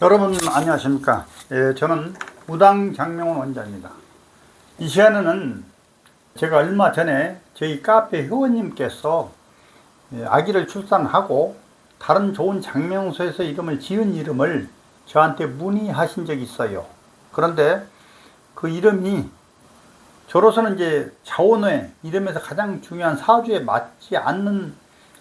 여러분 안녕하십니까. 저는 무당 장명훈 원장입니다. 이 시간에는 제가 얼마 전에 저희 카페 회원님께서 아기를 출산하고 다른 좋은 장명소에서 이름을 지은 이름을 저한테 문의하신 적이 있어요. 그런데 그 이름이 저로서는 이제 자원회 이름에서 가장 중요한 사주에 맞지 않는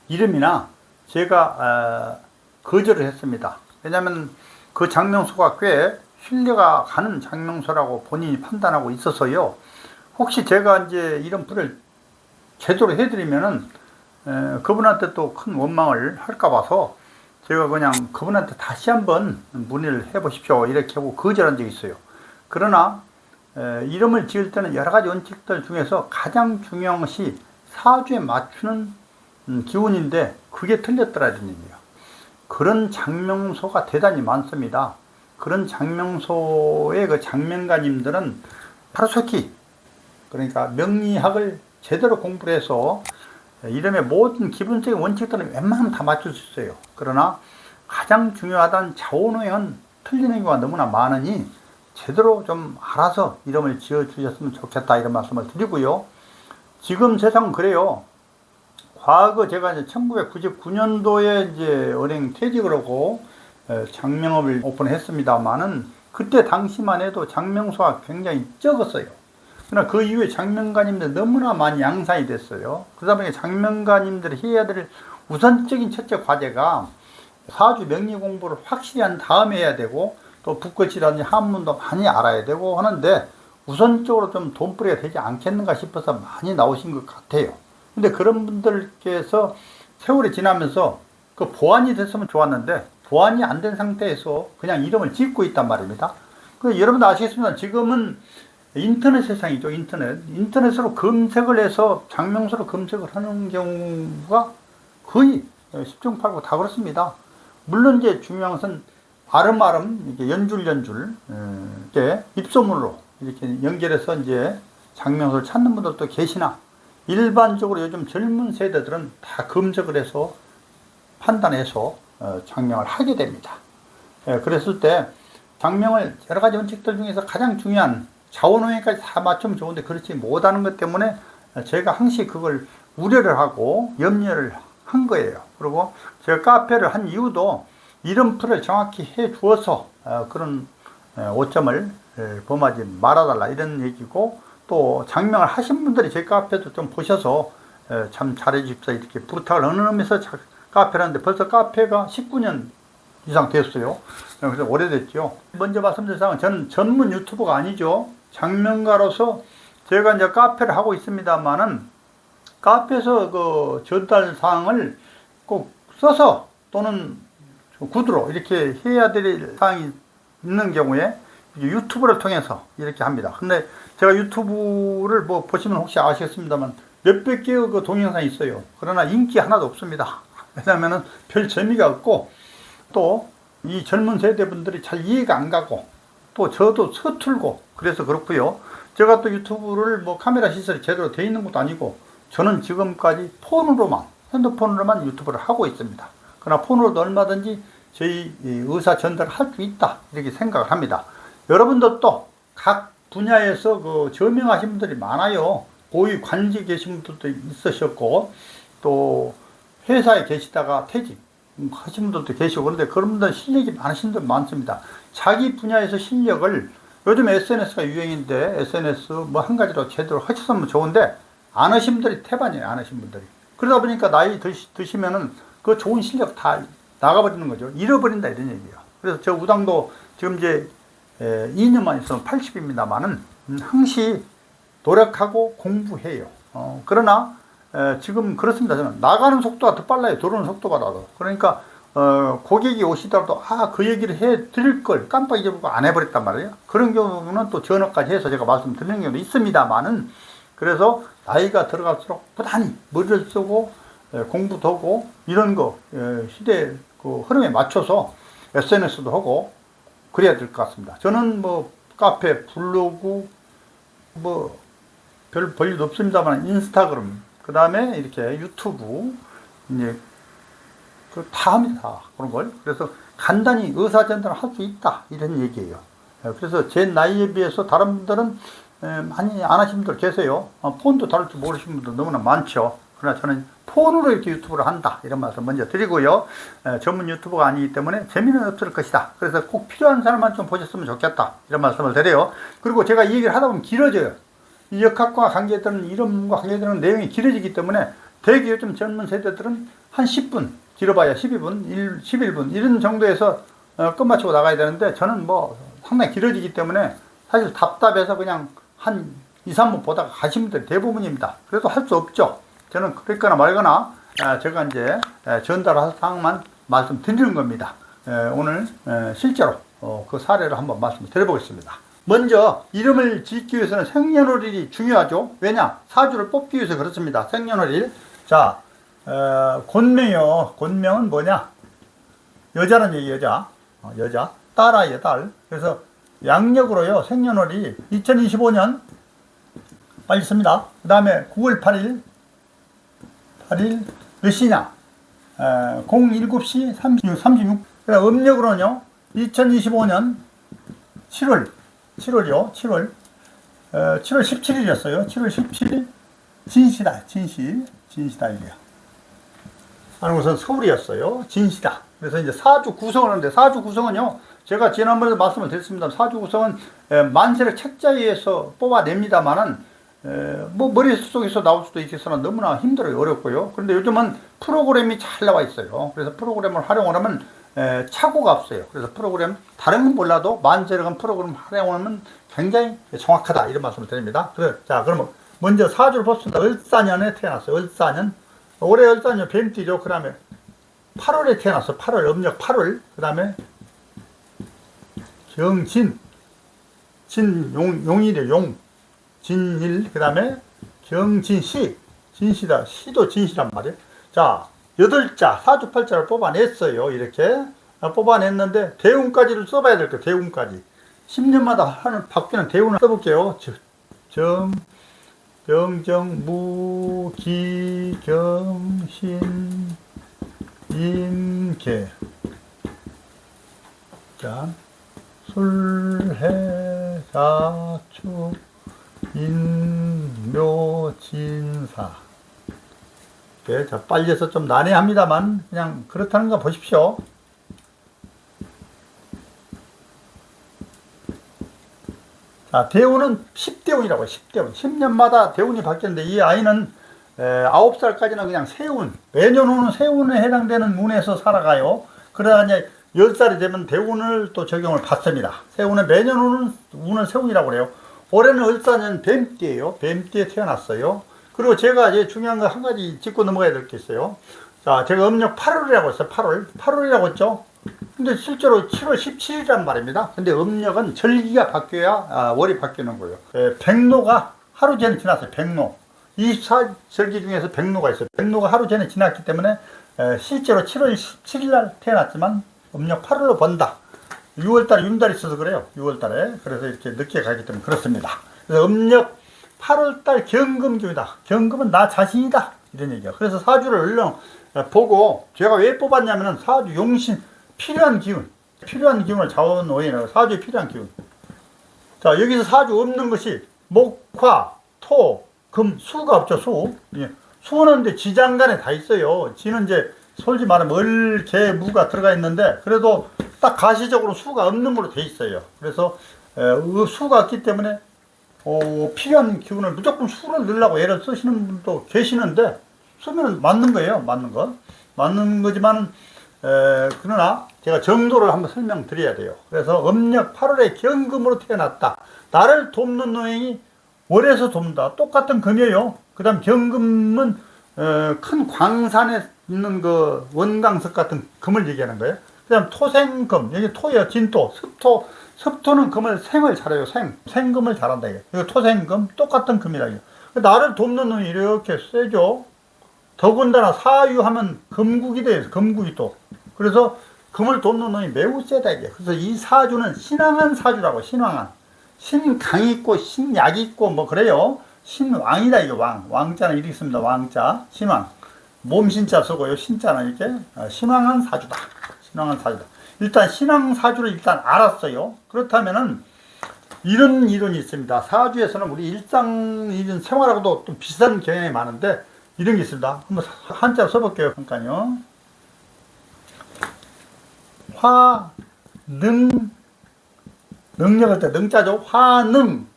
이름이나 제가 거절을 했습니다. 왜냐하면 그 장명소가 꽤 신뢰가 가는 장명소라고 본인이 판단하고 있어서요. 혹시 제가 이제 이런 풀을 제대로 해드리면은 그분한테 또 큰 원망을 할까 봐서 제가 그냥 그분한테 다시 한번 문의를 해보십시오 이렇게 하고 거절한 적이 있어요. 그러나 이름을 지을 때는 여러 가지 원칙들 중에서 가장 중요한 것이 사주에 맞추는 기운인데 그게 틀렸더라는 얘기예요. 그런 장명소가 대단히 많습니다. 그런 장명소의 그 장명가님들은 하루속히 그러니까 명리학을 제대로 공부를 해서 이름의 모든 기본적인 원칙들은 웬만하면 다 맞출 수 있어요. 그러나 가장 중요하다는 자원호행은 틀리는 경우가 너무나 많으니 제대로 좀 알아서 이름을 지어 주셨으면 좋겠다 이런 말씀을 드리고요. 지금 세상은 그래요. 과거 제가 이제 1999년도에 이제 은행 퇴직을 하고 장명업을 오픈했습니다만은 그때 당시만 해도 장명소가 굉장히 적었어요. 그러나 그 이후에 장명가님들 너무나 많이 양산이 됐어요. 그러다 보니 장명가님들이 해야 될 우선적인 첫째 과제가 사주 명리 공부를 확실히 한 다음에 해야 되고 또 붓글씨라든지 한문도 많이 알아야 되고 하는데 우선적으로 좀 돈벌이가 되지 않겠는가 싶어서 많이 나오신 것 같아요. 근데 그런 분들께서 세월이 지나면서 그 보완이 됐으면 좋았는데 보완이 안 된 상태에서 그냥 이름을 짓고 있단 말입니다. 여러분도 아시겠습니다. 지금은 인터넷 세상이죠. 인터넷으로 검색을 해서 장명소로 검색을 하는 경우가 거의 10중 8구 다 그렇습니다. 물론 이제 중요한 것은 아름아름 이렇게 연줄 이렇게 입소문으로 이렇게 연결해서 이제 장명소를 찾는 분들도 계시나 일반적으로 요즘 젊은 세대들은 다 검색을 해서 판단해서 장명을 하게 됩니다. 그랬을 때 장명을 여러 가지 원칙들 중에서 가장 중요한 자원호행까지 다 맞추면 좋은데 그렇지 못하는 것 때문에 제가 항시 그걸 우려를 하고 염려를 한 거예요. 그리고 제가 카페를 한 이유도 이름표를 정확히 해 주어서 그런 오점을 범하지 말아달라 이런 얘기고 또 장명을 하신 분들이 제 카페도 좀 보셔서 참 잘해 주십사 이렇게 부탁을 하는 의미에서 카페를 하는데 벌써 카페가 19년 이상 됐어요. 그래서 오래됐죠. 먼저 말씀드린 사항은 저는 전문 유튜버가 아니죠. 장명가로서 제가 이제 카페를 하고 있습니다만은 카페에서 그 전달 사항을 꼭 써서 또는 구두로 이렇게 해야 될 사항이 있는 경우에 유튜브를 통해서 이렇게 합니다. 근데 제가 유튜브를 뭐 보시면 혹시 아시겠습니다만 몇백 개의 그 동영상이 있어요. 그러나 인기 하나도 없습니다. 왜냐하면 별 재미가 없고 또 이 젊은 세대분들이 잘 이해가 안 가고 또 저도 서툴고 그래서 그렇고요. 제가 또 유튜브를 뭐 카메라 시설이 제대로 되어 있는 것도 아니고 저는 지금까지 핸드폰으로만 유튜브를 하고 있습니다. 그러나 폰으로도 얼마든지 저희 의사 전달을 할 수 있다 이렇게 생각을 합니다. 여러분들도 각 분야에서 그 저명하신 분들이 많아요. 고위 관직에 계신 분들도 있으셨고 또 회사에 계시다가 퇴직하신 분들도 계시고 그런데 그런 분들 실력이 많으신 분들 많습니다. 자기 분야에서 실력을 요즘 SNS가 유행인데 SNS 뭐 한 가지로 제대로 하셨으면 좋은데 안 하신 분들이 태반이에요. 안 하신 분들이. 그러다 보니까 나이 드시면은 그 좋은 실력 다 나가버리는 거죠. 잃어버린다 이런 얘기예요. 그래서 저 우당도 지금 이제 2년만 있으면 80입니다만은 항시 노력하고 공부해요. 그러나 지금 그렇습니다. 저는 나가는 속도가 더 빨라요. 들어오는 속도보다도. 그러니까 고객이 오시더라도 그 얘기를 해 드릴 걸 깜빡 잊어버리고 안 해버렸단 말이에요. 그런 경우는 또 전화까지 해서 제가 말씀드리는 경우도 있습니다만은 그래서 나이가 들어갈수록 부단히 머리를 쓰고 공부도 하고 이런 거 시대 그 흐름에 맞춰서 SNS도 하고 그래야 될 것 같습니다. 저는 뭐 카페, 블로그 뭐 별 볼일도 없습니다만 인스타그램 그 다음에 이렇게 유튜브 이제 그 다 합니다. 그런 걸. 그래서 간단히 의사전달을 할 수 있다 이런 얘기예요. 그래서 제 나이에 비해서 다른 분들은 많이 안 하신 분들 계세요. 폰도 다룰 줄 모르시는 분들 너무나 많죠. 그러나 저는 폰으로 이렇게 유튜브를 한다 이런 말씀 먼저 드리고요. 전문 유튜버가 아니기 때문에 재미는 없을 것이다. 그래서 꼭 필요한 사람만 좀 보셨으면 좋겠다 이런 말씀을 드려요. 그리고 제가 이 얘기를 하다 보면 길어져요. 이 역학과 관계되는 이론과 관계되는 내용이 길어지기 때문에 대개 요즘 젊은 세대들은 한 10분 길어봐야 12분 11분 이런 정도에서 끝마치고 나가야 되는데 저는 뭐 상당히 길어지기 때문에 사실 답답해서 그냥 한 2, 3분 보다가 가시는 분들이 대부분입니다. 그래도 할 수 없죠. 저는 그랬거나 말거나 제가 이제 전달할 사항만 말씀드리는 겁니다. 오늘 실제로 그 사례를 한번 말씀을 드려보겠습니다. 먼저 이름을 짓기 위해서는 생년월일이 중요하죠. 왜냐? 사주를 뽑기 위해서 그렇습니다. 생년월일. 자, 곤명이요. 곤명은 뭐냐? 여자는 얘기 여자. 여자. 딸아이요, 딸. 그래서 양력으로요. 생년월일이 2025년 빨리 씁니다. 그 다음에 9월 8일 몇 시냐? 07시 36. 그 다음 음력으로는요. 2025년 7월이요. 7월 17일이었어요. 7월 17일 진시다. 진시다 이게요. 아니 우선 서울이었어요. 진시다. 그래서 이제 사주 구성을 하는데 사주 구성은요. 제가 지난번에도 말씀을 드렸습니다. 사주 구성은 만세를 책자에 의해서 뽑아냅니다만은 뭐 머릿속에서 나올 수도 있겠으나 너무나 힘들어요. 어렵고요. 그런데 요즘은 프로그램이 잘 나와 있어요. 그래서 프로그램을 활용을 하면 착오가 없어요. 그래서 프로그램 다른 건 몰라도 만세를 한 프로그램 활용하면 굉장히 정확하다 이런 말씀을 드립니다. 자 그러면 먼저 사주를 보겠습니다. 을사년에 태어났어요. 을사년 올해 을사년 뱀띠죠. 그 다음에 8월에 태어났어요. 8월 음력 8월 그 다음에 경진 용일이에요. 용 진일 그 다음에 경진시 진시다. 시도 진시란 말이에요. 자 8자 사주팔자를 뽑아냈어요. 이렇게 뽑아냈는데 대운까지를 써봐야 될 거예요. 대운까지 10년마다 하는 바뀌는 대운을 써볼게요. 병정 무기 경신 임계 자 술해 자축 인묘진사. 자, 빨리 해서 좀 난해합니다만, 그냥 그렇다는 거 보십시오. 자, 대운은 10대운이라고 해요. 10대운. 10년마다 대운이 바뀌었는데, 이 아이는 9살까지는 그냥 세운, 매년 오는 세운에 해당되는 운에서 살아가요. 그러다 이제 10살이 되면 대운을 또 적용을 받습니다. 세운은 매년 오는 운은 세운이라고 그래요. 올해는 을사년 뱀띠예요. 뱀띠에 태어났어요. 그리고 제가 이제 중요한 거 한 가지 짚고 넘어가야 될 게 있어요. 자, 제가 음력 8월이라고 했어요. 8월이라고 했죠. 근데 실제로 7월 17일이란 말입니다. 근데 음력은 절기가 바뀌어야 월이 바뀌는 거예요. 백로가 하루 전에 지났어요. 백로. 24절기 중에서 백로가 있어요. 백로가 하루 전에 지났기 때문에 실제로 7월 17일 날 태어났지만 음력 8월로 본다. 6월달에 윤달이 있어서 그래요. 6월달에. 그래서 이렇게 늦게 가기 때문에 그렇습니다. 그래서 음력 8월달 경금기운이다. 경금은 나 자신이다. 이런 얘기야. 그래서 사주를 얼른 보고 제가 왜 뽑았냐면은 사주 용신 필요한 기운을 자원 오해라고 사주에 필요한 기운. 자 여기서 사주 없는 것이 목화, 토, 금, 수가 없죠. 수. 예. 수는 이제 지장간에 다 있어요. 지는 이제 솔직히 말하면 을, 개, 무가 들어가 있는데 그래도 딱 가시적으로 수가 없는 걸로 돼 있어요. 그래서 수가 없기 때문에 필요한 기운을 무조건 수를 넣으려고 애를 쓰시는 분도 계시는데 쓰면 맞는 거예요. 맞는 거지만 그러나 제가 정도를 한번 설명드려야 돼요. 그래서 음력 8월에 경금으로 태어났다. 나를 돕는 노행이 월에서 돕는다. 똑같은 금이에요. 그 다음 경금은 큰 광산에 있는 그 원광석 같은 금을 얘기하는 거예요. 그 다음 토생금, 여기 토예요. 진토, 습토는 생을 잘해요. 생금을 잘한다. 이거 토생금, 똑같은 금이다. 이거. 나를 돕는 놈이 이렇게 세죠. 더군다나 사유하면 금국이 돼요. 금국이 또. 그래서 금을 돕는 놈이 매우 세다. 이게. 그래서 이 사주는 신왕한 사주라고, 신왕한. 신강 있고, 신약 있고, 뭐 그래요. 신왕이다. 이거 왕자는 이렇게 씁니다. 왕자, 신왕. 몸신자 쓰고요. 신자는 이렇게 신왕한 사주다. 신왕한 사주다. 일단 신앙사주를 일단 알았어요. 그렇다면은 이런 이론이 있습니다. 사주에서는 우리 일상 이런 생활하고도 좀 비슷한 경향이 많은데 이런 게 있습니다. 한번 한자로 써볼게요. 잠깐요. 화능, 능력할 때 능자죠. 화능,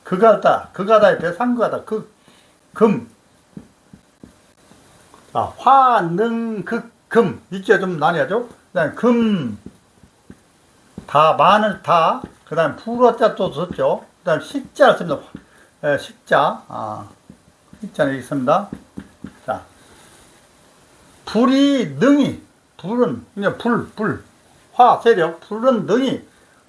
극하다에 대해 상극하다. 금. 아, 화능, 금. 이게 좀 나뉘어죠. 그 다음에 마늘, 그 다음에 불어자 또 썼죠. 그 다음에 식자를 씁니다. 식자. 식자는 여기 있습니다. 자. 불은, 그냥 화, 세력, 불은 능이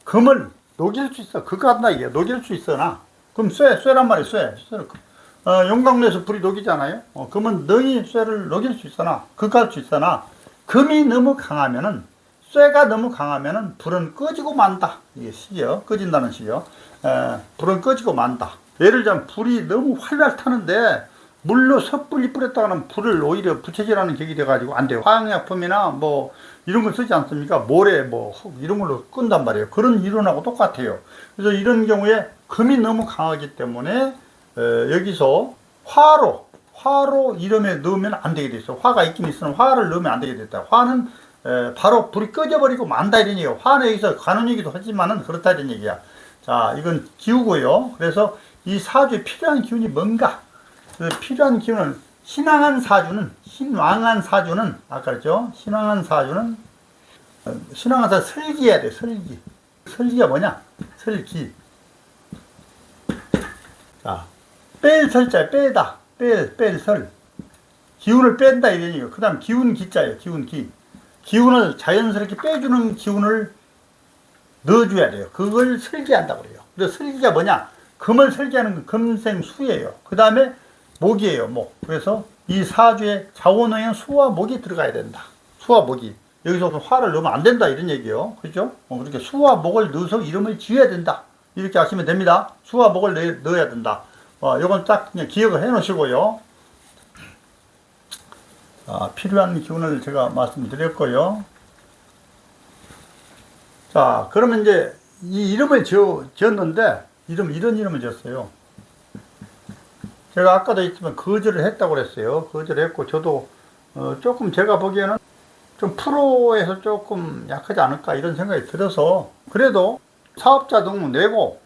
금을 녹일 수 있어. 극한다, 이게. 녹일 수 있어나. 그럼 쇠란 말이에요, 쇠. 용광로에서 불이 녹이잖아요. 금은 능이 쇠를 녹일 수 있으나, 극할 수 있으나, 금이 너무 강하면은, 쇠가 너무 강하면은, 불은 꺼지고 만다. 이게 시죠. 꺼진다는 시죠. 불은 꺼지고 만다. 예를 들자면, 불이 너무 활발 타는데, 물로 섣불리 뿌렸다가는 불을 오히려 부채질하는 격이 돼가지고 안 돼요. 화학약품이나 뭐 이런 걸 쓰지 않습니까? 모래, 흙 이런 걸로 끈단 말이에요. 그런 이론하고 똑같아요. 그래서 이런 경우에 금이 너무 강하기 때문에 여기서 화로 이름에 넣으면 안 되게 돼 있어. 화가 있긴 있으나 화를 넣으면 안 되게 됐다. 화는 바로 불이 꺼져버리고 만다 이런 얘기예요. 화는 여기서 관운이기도 하지만은 그렇다 이런 얘기야. 자, 이건 기우고요. 그래서 이 사주에 필요한 기운이 뭔가? 필요한 기운은 신왕한 사주는 아까 그랬죠. 신왕한 사주 설기해야 돼. 설기가 뭐냐? 설기. 자, 뺄 설자, 빼다. 뺄 설. 기운을 뺀다 이런 얘기예요. 그 다음 기운 기자예요. 기운을 자연스럽게 빼주는 기운을 넣어줘야 돼요. 그걸 설기한다고 그래요. 그래서 설기가 뭐냐? 금을 설기하는 건 금생수예요. 그 다음에 목이에요, 목. 그래서 이 사주에 자원형인 수와 목이 들어가야 된다. 수와 목이. 여기서 화를 넣으면 안 된다, 이런 얘기예요. 그죠? 그렇게 수와 목을 넣어서 이름을 지어야 된다. 이렇게 하시면 됩니다. 수와 목을 넣어야 된다. 요건 딱 그냥 기억을 해 놓으시고요. 필요한 기운을 제가 말씀드렸고요. 자, 그러면 이제 이 이름을 지었는데, 이런 이름을 지었어요. 제가 아까도 있지만 거절을 했다고 그랬어요. 거절을 했고, 저도 조금 제가 보기에는 좀 프로에서 조금 약하지 않을까 이런 생각이 들어서, 그래도 사업자 등록 내고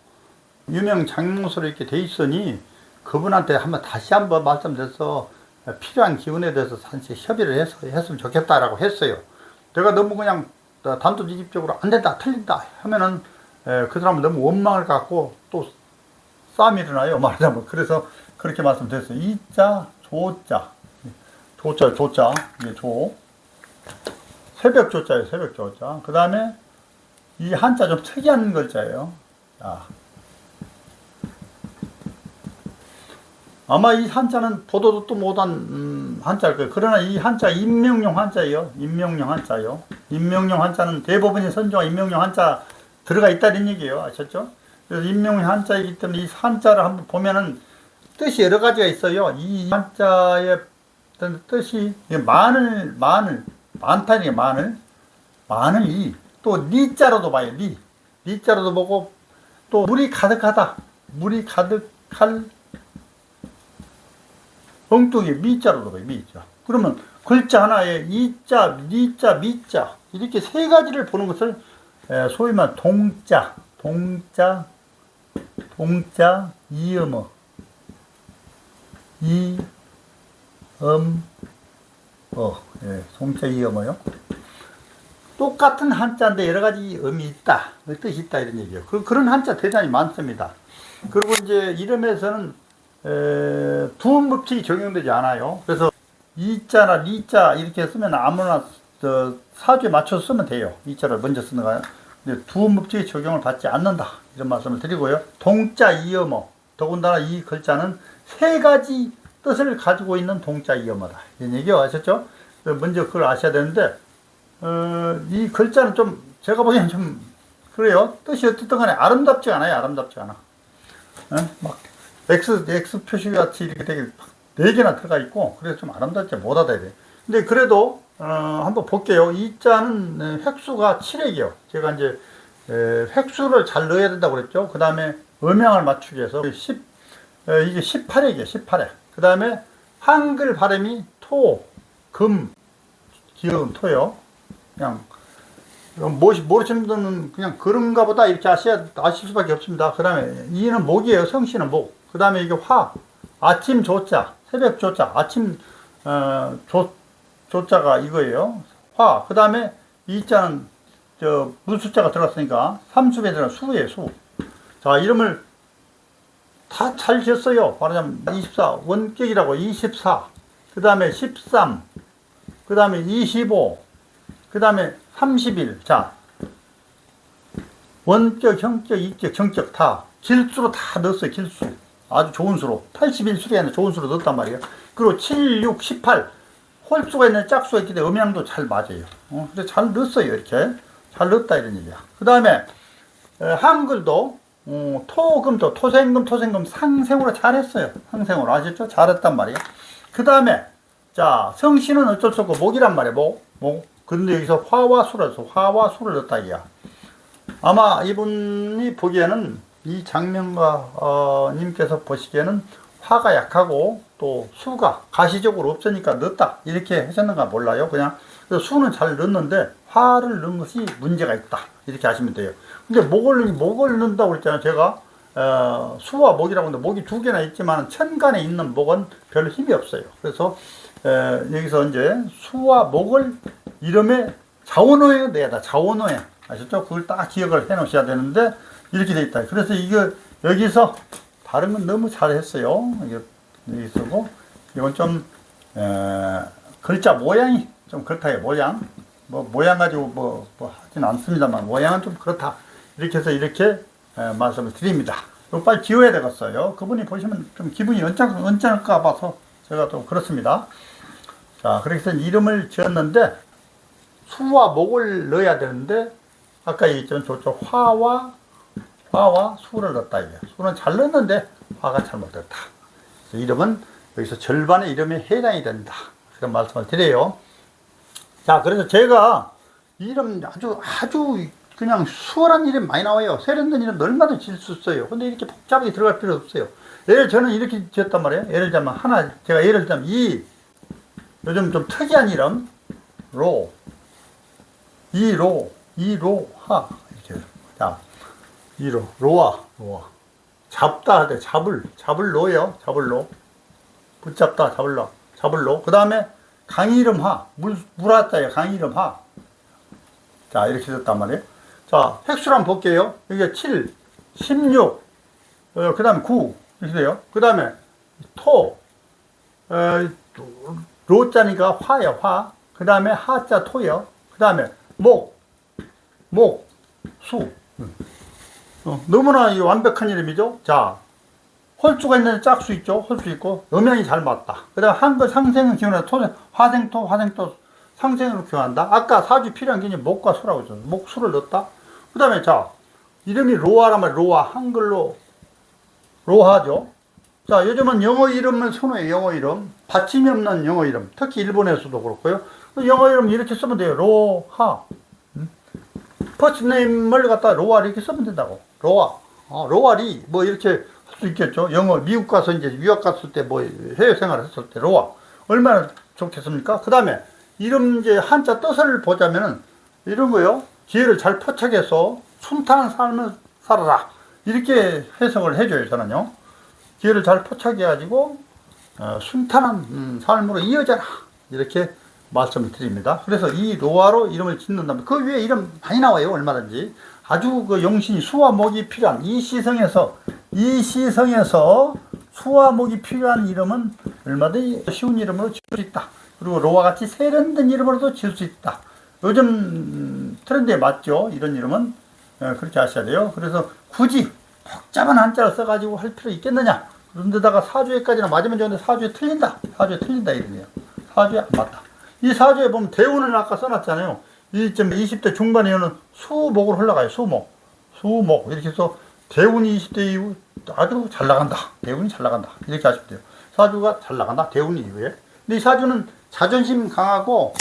유명 장명소로 이렇게 돼 있으니 그분한테 다시 한번 말씀드려서 필요한 기운에 대해서 사실 협의를 했으면 좋겠다라고 했어요. 내가 너무 그냥 단도직입적으로 안 된다, 틀린다 하면은 그 사람은 너무 원망을 갖고 또 싸움이 일어나요, 말하자면. 그래서 그렇게 말씀드렸어요. 이자, 조자. 이게 새벽 조자예요, 새벽 조자. 그 다음에 이 한자 좀 특이한 글자예요. 아마 이 한자는 보도 또 못한 한자일 거예요. 그러나 이 한자 임명용 한자예요. 임명용 한자는 대부분의 선조가 임명용 한자 들어가 있다는 얘기예요. 아셨죠? 그래서 임명용 한자이기 때문에 이 한자를 한번 보면은 뜻이 여러 가지가 있어요. 이 한자의 뜻이 많다는 게 마늘이 또 니자로도 봐요. 니자로도 보고 또 물이 가득하다. 물이 가득할 엉뚱이 미자로도 봐요. 미자. 그러면 글자 하나에 이자, 니자, 미자 이렇게 세 가지를 보는 것을 소위 말하는 동자, 이음어. 동자 이음어요. 똑같은 한자인데 여러 가지 의미 있다, 뜻이 있다 이런 얘기예요. 그런 한자 대단히 많습니다. 그리고 이제 이름에서는 두음법칙이 적용되지 않아요. 그래서 이자나 리자 이렇게 쓰면 아무나 사주에 맞춰서 쓰면 돼요. 이자를 먼저 쓰는 거예요. 두음법칙이 적용을 받지 않는다 이런 말씀을 드리고요. 동자 이음어, 더군다나 이 글자는 세 가지 뜻을 가지고 있는 동자 이음어다 이런 얘기 아셨죠? 먼저 그걸 아셔야 되는데 이 글자는 좀 제가 보기엔 좀 그래요. 뜻이 어떻든 간에 아름답지 않아요. 막 X 표시 같이 이렇게 되게 4개나 들어가 있고 그래서 좀 아름답지 못하다 이래. 근데 그래도 한번 볼게요. 이 자는 획수가 7획이요. 제가 이제 획수를 잘 넣어야 된다고 그랬죠. 그 다음에 음양을 맞추기 위해서 이게 18획이에요. 18획. 그 다음에 한글 발음이 토, 금, 기음, 토요. 그냥 모르시는 분은 그냥 그런가 보다 이렇게 아실 수밖에 없습니다. 그 다음에 이는 목이에요. 성씨는 목. 그 다음에 이게 화, 아침 조자, 새벽 조자, 아침 조자가 이거예요. 화. 그 다음에 이 자는 무숫자가 들어갔으니까 삼수에 들어간 수예요. 수. 자, 이름을 다 잘 지었어요. 말하자면 24 원격이라고 24. 그 다음에 13. 그 다음에 25. 그 다음에 31. 자, 원격, 형격, 이격, 정격 다 길수로 다 넣었어요. 길수. 아주 좋은 수로. 81수가 아니라 좋은 수로 넣었단 말이에요. 그리고 7, 6, 18. 홀수가 있는 짝수가 있기 때문에 음양도 잘 맞아요. 그래서 잘 넣었어요. 이렇게. 잘 넣었다 이런 얘기야. 그 다음에 한글도 토금도 토생금 상생으로 잘했어요. 상생으로 아셨죠? 잘했단 말이에요. 그 다음에 자 성씨는 어쩔 수 없고 목이란 말이에요. 목. 근데 여기서 화와 수를 해서 화와 수를 넣었다 이야. 아마 이분이 보기에는 이 장명가 님께서 보시기에는 화가 약하고 또 수가 가시적으로 없으니까 넣었다 이렇게 하셨는가 몰라요. 그냥 수는 잘 넣었는데 화를 넣은 것이 문제가 있다 이렇게 하시면 돼요. 근데 목을 넣는다고 그랬잖아요. 제가 수와 목이라고 하는데 목이 두 개나 있지만 천간에 있는 목은 별 힘이 없어요. 그래서 여기서 이제 수와 목을 이름에 자원어에 넣어야 돼. 자원어에 아셨죠? 그걸 딱 기억을 해 놓으셔야 되는데 이렇게 돼 있다. 그래서 이거 여기서 다른 건 너무 잘했어요. 여기 쓰고 이건 좀 글자 모양이 좀 그렇다요. 모양 가지고 뭐 하진 않습니다만 모양은 좀 그렇다. 이렇게 해서 이렇게 말씀을 드립니다. 이거 빨리 지워야 되겠어요. 그분이 보시면 좀 기분이 언짢을까 봐서 제가 좀 그렇습니다. 자, 그래서 이름을 지었는데 수와 목을 넣어야 되는데 아까 얘기했던 저쪽 화와 수를 넣었다 이게. 수는 잘 넣었는데 화가 잘못됐다. 이름은 여기서 절반의 이름에 해당이 된다. 그런 말씀을 드려요. 자, 그래서 제가 이름 아주 그냥 수월한 이름 많이 나와요. 세련된 이름 얼마든지 지을 수 있어요. 근데 이렇게 복잡하게 들어갈 필요 없어요. 저는 이렇게 지었단 말이에요. 예를 들면 제가 예를 들면 요즘 좀 특이한 이름 하 이렇게. 자, 로아 잡다 할 때 잡을로예요. 잡을로 붙잡다 잡을로. 그 다음에 강이름 하 물하자에 강이름 하. 자, 이렇게 됐단 말이에요. 자, 획수를 한번 볼게요. 여기가 7, 16, 그 다음에 9 이렇게 돼요. 그 다음에 로자니까 화예요. 화. 그 다음에 하자 토요. 그 다음에 수. 너무나 완벽한 이름이죠. 자, 홀수가 있는 짝수 있죠. 홀수 있고 음양이 잘 맞다. 그 다음에 한글 상생은 기원해서 화생토 상생으로 기원한다. 아까 사주 필요한 개념이 목과 수라고 했죠. 목, 수를 넣었다. 그 다음에 자, 이름이 로아란 말이에요. 로아. 한글로 로하죠. 자, 요즘은 영어 이름을 선호해요. 영어 이름. 받침이 없는 영어 이름. 특히 일본에서도 그렇고요. 영어 이름 이렇게 쓰면 돼요. 로하. 퍼스트네임을 갖다 로아 이렇게 쓰면 된다고. 로아리 뭐 이렇게 할 수 있겠죠. 영어 미국 가서 이제 유학 갔을 때 뭐 해외 생활을 했을 때 로아 얼마나 좋겠습니까? 그 다음에 이름 이제 한자 뜻을 보자면은 이런 거요. 기회를 잘 포착해서 순탄한 삶을 살아라 이렇게 해석을 해줘요. 저는요. 기회를 잘 포착해가지고 순탄한 삶으로 이어져라 이렇게 말씀을 드립니다. 그래서 이 로아로 이름을 짓는다면 그 위에 이름 많이 나와요. 얼마든지 아주 그 용신이 수와 목이 필요한 이 시성에서 수와 목이 필요한 이름은 얼마든지 쉬운 이름으로 지을 수 있다. 그리고 로아 같이 세련된 이름으로도 지을 수 있다. 요즘 트렌드에 맞죠. 이런 이름은 그렇게 하셔야 돼요. 그래서 굳이 복잡한 한자를 써가지고 할 필요 있겠느냐. 그런데다가 사주에까지는 맞으면 좋은데 사주에 틀린다 이름이에요. 사주에 안 맞다. 이 사주에 보면 대운을 아까 써놨잖아요. 20대 중반이면 수목으로 흘러가요. 수목 이렇게 해서 대운이 20대 이후 아주 잘 나간다. 대운이 잘 나간다. 이렇게 하시면 돼요. 사주가 잘 나간다. 대운이 이후에. 근데 이 사주는 자존심 강하고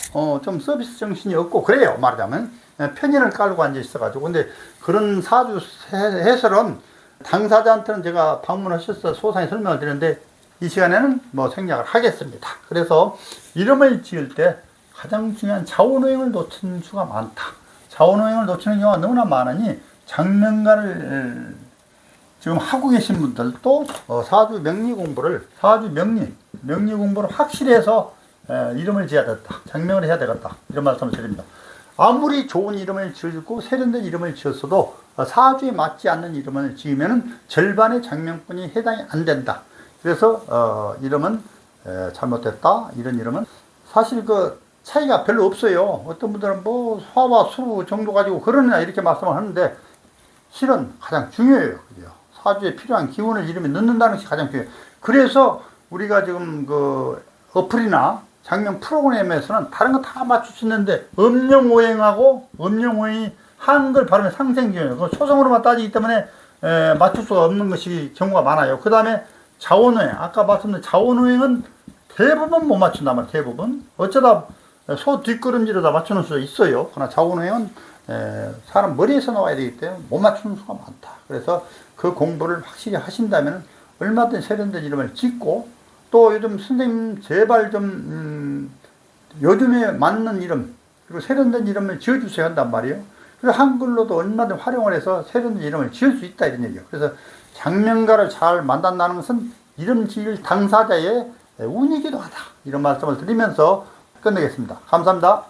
좀 서비스 정신이 없고 그래요. 말하자면 편인을 깔고 앉아 있어가지고. 근데 그런 사주 해설은 당사자한테는 제가 방문하셔서 소상히 설명을 드렸는데 이 시간에는 뭐 생략을 하겠습니다. 그래서 이름을 지을 때 가장 중요한 자원오행을 놓치는 수가 많다. 자원오행을 놓치는 경우가 너무나 많으니 장명가를 지금 하고 계신 분들도 사주 명리 공부를 확실히 해서 이름을 지어야 되겠다. 장명을 해야 되겠다. 이런 말씀을 드립니다. 아무리 좋은 이름을 지고 세련된 이름을 지었어도 사주에 맞지 않는 이름을 지으면 절반의 장명뿐이 해당이 안 된다. 그래서 이름은 잘못됐다. 이런 이름은 사실 그 차이가 별로 없어요. 어떤 분들은 뭐 화와 수 정도 가지고 그러느냐 이렇게 말씀을 하는데 실은 가장 중요해요. 그죠? 사주에 필요한 기운을 이름에 넣는다는 것이 가장 중요해요. 그래서 우리가 지금 그 어플이나 장명 프로그램에서는 다른 거 다 맞출 수 있는데 음령오행이 한글 발음의 상생기예요. 그 초성으로만 따지기 때문에 맞출 수가 없는 것이 경우가 많아요. 그 다음에 자원오행, 아까 말씀드린 자원오행은 대부분 못 맞춘단 말이에요. 대부분. 어쩌다 소 뒷걸음질에다 맞추는 수도 있어요. 그러나 자원오행은 사람 머리에서 나와야 되기 때문에 못 맞추는 수가 많다. 그래서 그 공부를 확실히 하신다면 얼마든지 세련된 이름을 짓고 또 요즘 선생님 제발 좀 요즘에 맞는 이름 그리고 세련된 이름을 지어주셔야 한단 말이에요. 그래서 한글로도 얼마든지 활용을 해서 세련된 이름을 지을 수 있다 이런 얘기예요. 그래서 장명가를 잘 만든다는 것은 이름 지을 당사자의 운이기도 하다. 이런 말씀을 드리면서 끝내겠습니다. 감사합니다.